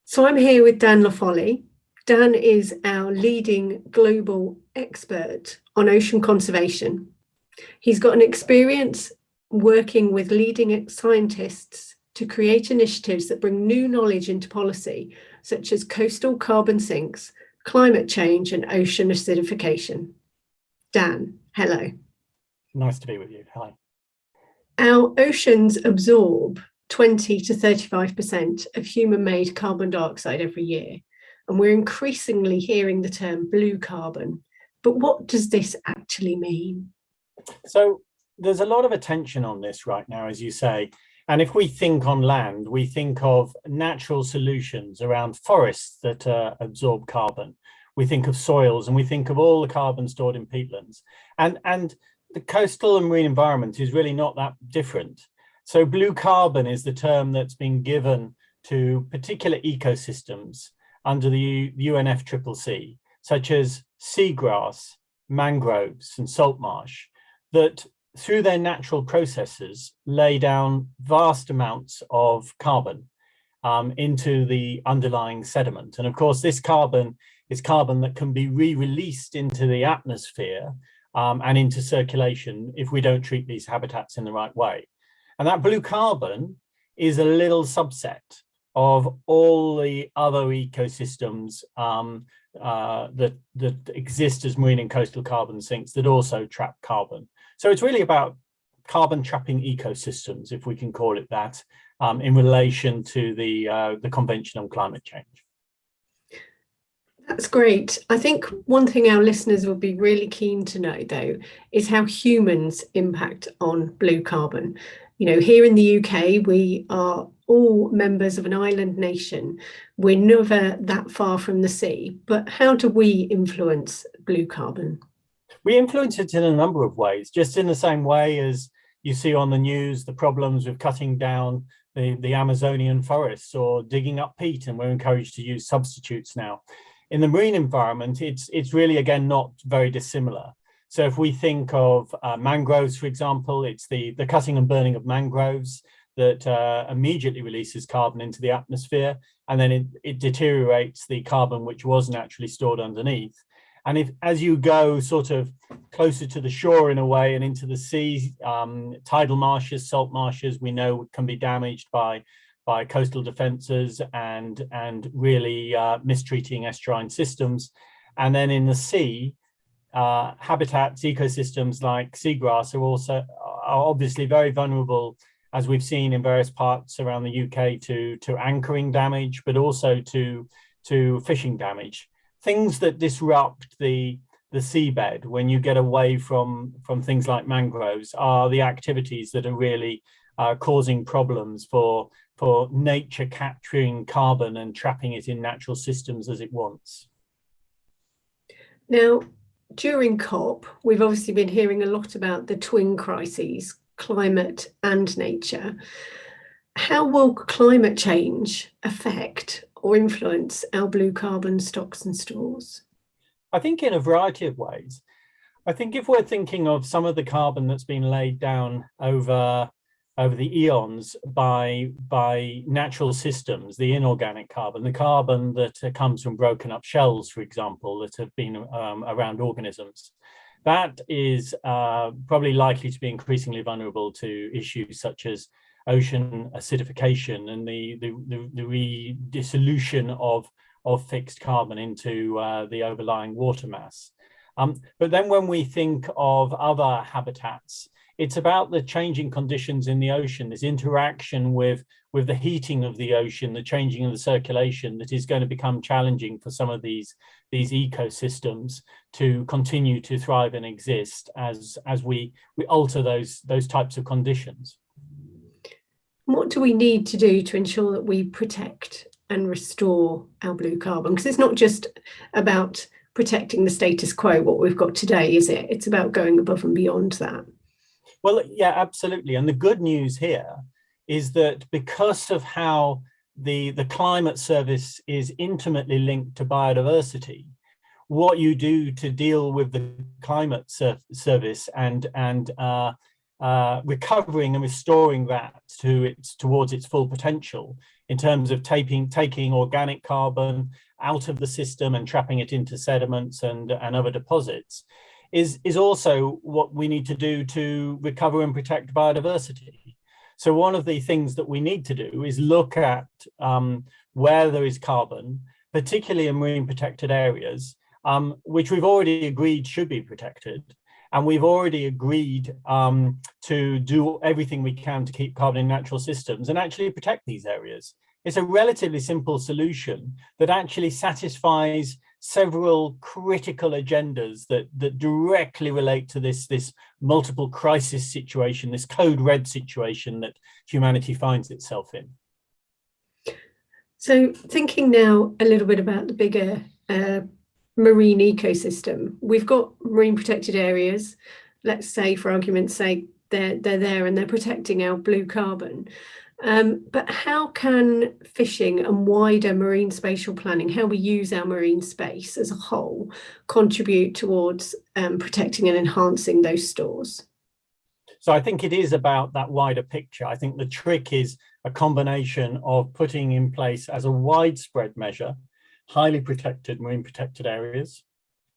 So I'm here with Dan Laffoley. Dan is our leading global expert on ocean conservation. He's got an experience working with leading scientists to create initiatives that bring new knowledge into policy, such as coastal carbon sinks, climate change, and ocean acidification. Dan, hello. Nice to be with you. Hi. Our oceans absorb 20 to 35% of human-made carbon dioxide every year, and we're increasingly hearing the term blue carbon. But what does this actually mean? So there's a lot of attention on this right now, as you say. And if we think on land, we think of natural solutions around forests that absorb carbon. We think of soils, and we think of all the carbon stored in peatlands. And the coastal and marine environment is really not that different. So blue carbon is the term that's been given to particular ecosystems under the UNFCCC, such as seagrass, mangroves, and salt marsh, that through their natural processes lay down vast amounts of carbon into the underlying sediment. And of course, this carbon is carbon that can be re-released into the atmosphere and into circulation if we don't treat these habitats in the right way. And that blue carbon is a little subset of all the other ecosystems that exist as marine and coastal carbon sinks that also trap carbon. So it's really about carbon trapping ecosystems, if we can call it that, in relation to the Convention on Climate Change. That's great. I think one thing our listeners will be really keen to know, though, is how humans impact on blue carbon. You know, here in the UK, we are all members of an island nation. We're never that far from the sea. But how do we influence blue carbon? We influence it in a number of ways, just in the same way as you see on the news, the problems with cutting down the Amazonian forests or digging up peat, and we're encouraged to use substitutes now. In the marine environment, it's really, again, not very dissimilar. So if we think of mangroves, for example, it's the cutting and burning of mangroves that immediately releases carbon into the atmosphere, and then it deteriorates the carbon which was naturally stored underneath. And if, as you go sort of closer to the shore in a way and into the sea, tidal marshes, salt marshes, we know can be damaged by coastal defenses and really mistreating estuarine systems. And then in the sea, habitats, ecosystems like seagrass are obviously very vulnerable, as we've seen in various parts around the UK, to anchoring damage, but also to fishing damage. Things that disrupt the seabed when you get away from things like mangroves are the activities that are really causing problems for nature capturing carbon and trapping it in natural systems as it wants. Now, during COP, we've obviously been hearing a lot about the twin crises, climate and nature. How will climate change affect or influence our blue carbon stocks and stores? I think in a variety of ways. I think if we're thinking of some of the carbon that's been laid down over the eons by natural systems, the inorganic carbon, the carbon that comes from broken up shells, for example, that have been around organisms, that is probably likely to be increasingly vulnerable to issues such as ocean acidification and the dissolution of fixed carbon into the overlying water mass. But then when we think of other habitats, it's about the changing conditions in the ocean, this interaction with the heating of the ocean, the changing of the circulation, that is going to become challenging for some of these ecosystems to continue to thrive and exist as we alter those types of conditions. What do we need to do to ensure that we protect and restore our blue carbon? Because it's not just about protecting the status quo, what we've got today, is it? It's about going above and beyond that. Well, yeah, absolutely. And the good news here is that because of how the climate service is intimately linked to biodiversity, what you do to deal with the climate service and recovering and restoring that towards its full potential in terms of taking organic carbon out of the system and trapping it into sediments and other deposits, is also what we need to do to recover and protect biodiversity. So one of the things that we need to do is look at where there is carbon, particularly in marine protected areas, which we've already agreed should be protected. And we've already agreed to do everything we can to keep carbon in natural systems and actually protect these areas. It's a relatively simple solution that actually satisfies several critical agendas that directly relate to this multiple crisis situation, this code red situation that humanity finds itself in. So thinking now a little bit about the bigger marine ecosystem, we've got marine protected areas. Let's say, for argument's sake, they're there and they're protecting our blue carbon. But how can fishing and wider marine spatial planning, how we use our marine space as a whole, contribute towards protecting and enhancing those stores? So I think it is about that wider picture. I think the trick is a combination of putting in place as a widespread measure, highly protected marine protected areas,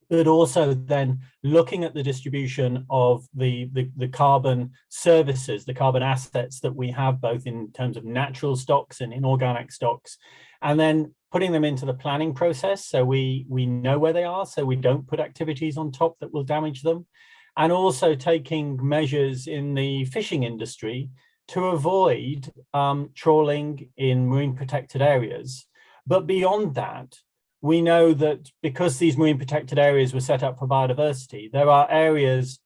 but also then looking at the distribution of the carbon services, the carbon assets that we have, both in terms of natural stocks and inorganic stocks, and then putting them into the planning process so we know where they are, so we don't put activities on top that will damage them, and also taking measures in the fishing industry to avoid trawling in marine protected areas. But beyond that, we know that because these marine protected areas were set up for biodiversity, there are areas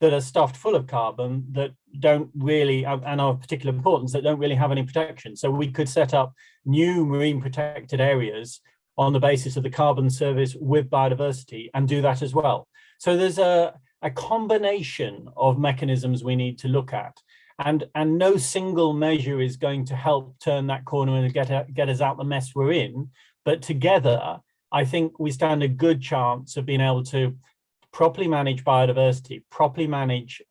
that are stuffed full of carbon that don't really, and are of particular importance, that don't really have any protection. So we could set up new marine protected areas on the basis of the carbon service with biodiversity and do that as well. So there's a combination of mechanisms we need to look at. And no single measure is going to help turn that corner and get us out the mess we're in. But together, I think we stand a good chance of being able to properly manage biodiversity, properly manage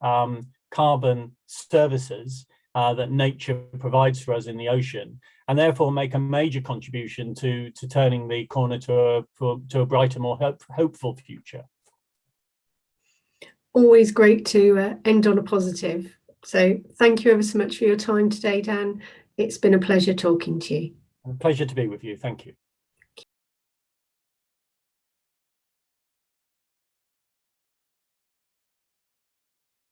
carbon services that nature provides for us in the ocean, and therefore make a major contribution to turning the corner to a brighter, more hopeful future. Always great to end on a positive. So thank you ever so much for your time today, Dan. It's been a pleasure talking to you. A pleasure to be with you. Thank you.